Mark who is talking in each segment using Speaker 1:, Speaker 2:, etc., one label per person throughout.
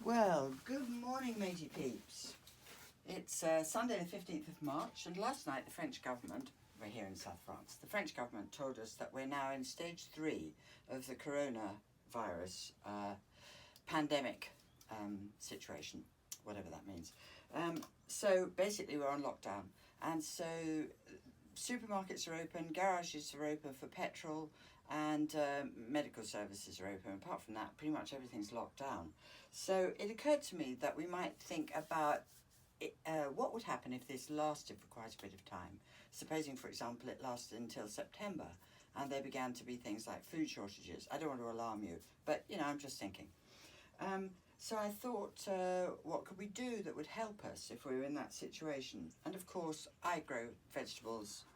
Speaker 1: Well, good morning, matey peeps. It's Sunday the 15th of March, and last night the French government, we're here in South France, the French government told us that we're now in stage 3 of the coronavirus pandemic situation, whatever that means. So basically we're on lockdown, and so supermarkets are open, garages are open for petrol, and medical services are open. Apart from that, pretty much everything's locked down. So it occurred to me that we might think about what would happen if this lasted for quite a bit of time. Supposing, for example, it lasted until September and there began to be things like food shortages. I don't want to alarm you, but I'm just thinking. So I thought, what could we do that would help us if we were in that situation? And of course, I grow vegetables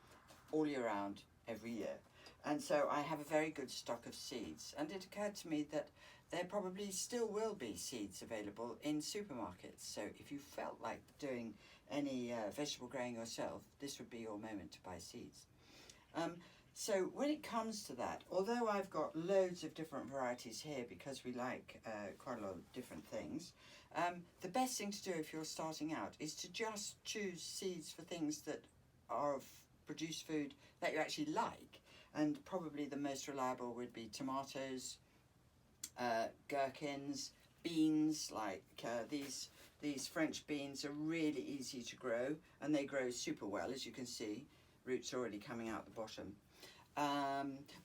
Speaker 1: all year round, every year. And so I have a very good stock of seeds. And it occurred to me that there probably still will be seeds available in supermarkets. So if you felt like doing any vegetable growing yourself, this would be your moment to buy seeds. So when it comes to that, although I've got loads of different varieties here because we like quite a lot of different things, the best thing to do if you're starting out is to just choose seeds for things that are of produced food that you actually like. And probably the most reliable would be tomatoes, gherkins, beans, like these French beans are really easy to grow, and they grow super well, as you can see, roots already coming out the bottom.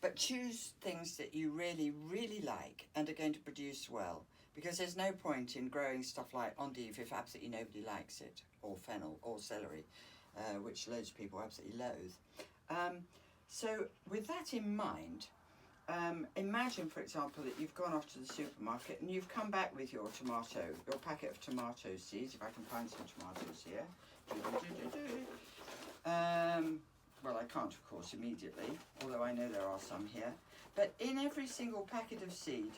Speaker 1: But choose things that you really, really like and are going to produce well, because there's no point in growing stuff like endive if absolutely nobody likes it, or fennel, or celery, which loads of people absolutely loathe. So with that in mind, imagine, for example, that you've gone off to the supermarket and you've come back with your packet of tomato seeds, if I can find some tomatoes here. Well, I can't, of course, immediately, although I know there are some here. But in every single packet of seed,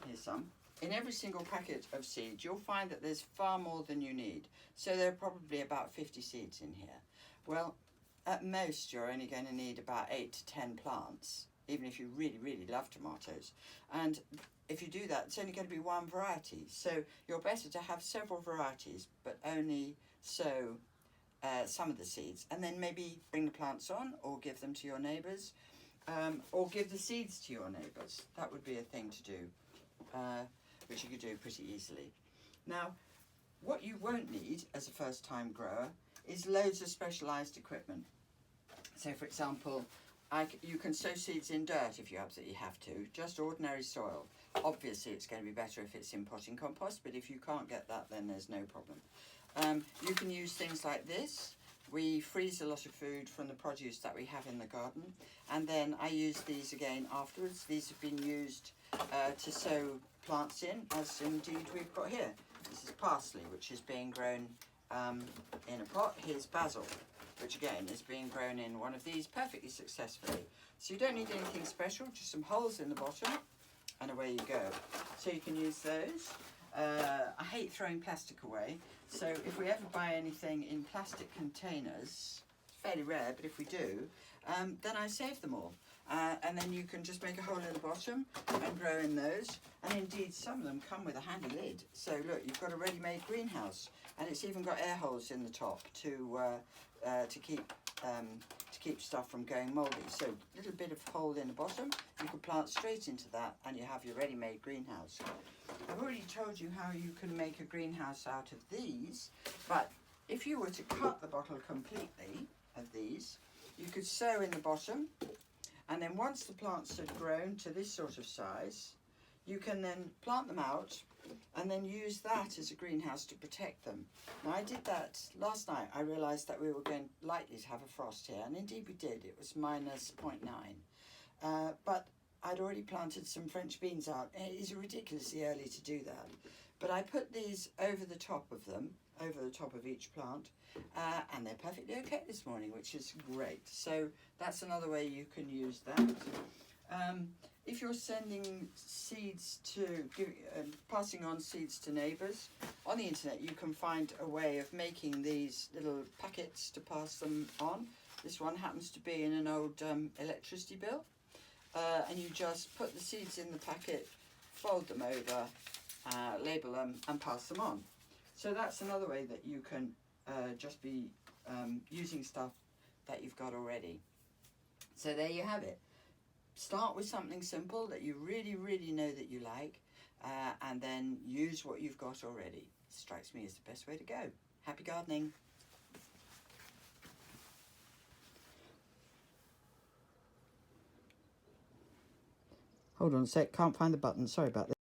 Speaker 1: here's some, in every single packet of seed, you'll find that there's far more than you need. So there are probably about 50 seeds in here. Well, at most, you're only going to need about 8 to 10 plants, even if you really, really love tomatoes. And if you do that, it's only going to be one variety. So you're better to have several varieties, but only sow some of the seeds. And then maybe bring the plants on, or give them to your neighbours, or give the seeds to your neighbours. That would be a thing to do, which you could do pretty easily. Now, what you won't need as a first-time grower is loads of specialised equipment. So, for example, you can sow seeds in dirt if you absolutely have to, just ordinary soil. Obviously, it's going to be better if it's in potting compost, but if you can't get that, then there's no problem. You can use things like this. We freeze a lot of food from the produce that we have in the garden, and then I use these again afterwards. These have been used to sow plants in, as indeed we've got here. This is parsley, which is being grown in a pot. Here's basil, which again is being grown in one of these perfectly successfully. So you don't need anything special, just some holes in the bottom, and away you go. So you can use those. I hate throwing plastic away, so if we ever buy anything in plastic containers, it's fairly rare, but if we do, then I save them all. And then you can just make a hole in the bottom and grow in those. And indeed, some of them come with a handy lid. So look, you've got a ready-made greenhouse, and it's even got air holes in the top to keep stuff from going mouldy. So a little bit of hole in the bottom, you can plant straight into that, and you have your ready-made greenhouse. I've already told you how you can make a greenhouse out of these, but if you were to cut the bottle completely of these, you could sow in the bottom, and then once the plants had grown to this sort of size, you can then plant them out and then use that as a greenhouse to protect them. Now, I did that last night. I realised that we were going likely to have a frost here, and indeed we did. It was -0.9. But I'd already planted some French beans out. It is ridiculously early to do that. But I put these over the top of them, over the top of each plant, and they're perfectly okay this morning, which is great. So that's another way you can use that. If you're sending seeds passing on seeds to neighbours, on the internet you can find a way of making these little packets to pass them on. This one happens to be in an old electricity bill. And you just put the seeds in the packet, fold them over, label them and pass them on. So that's another way that you can just be using stuff that you've got already. So there you have it. Start with something simple that you really, really know that you like, and then use what you've got already. Strikes me as the best way to go. Happy gardening. Hold on a sec, can't find the button, sorry about this.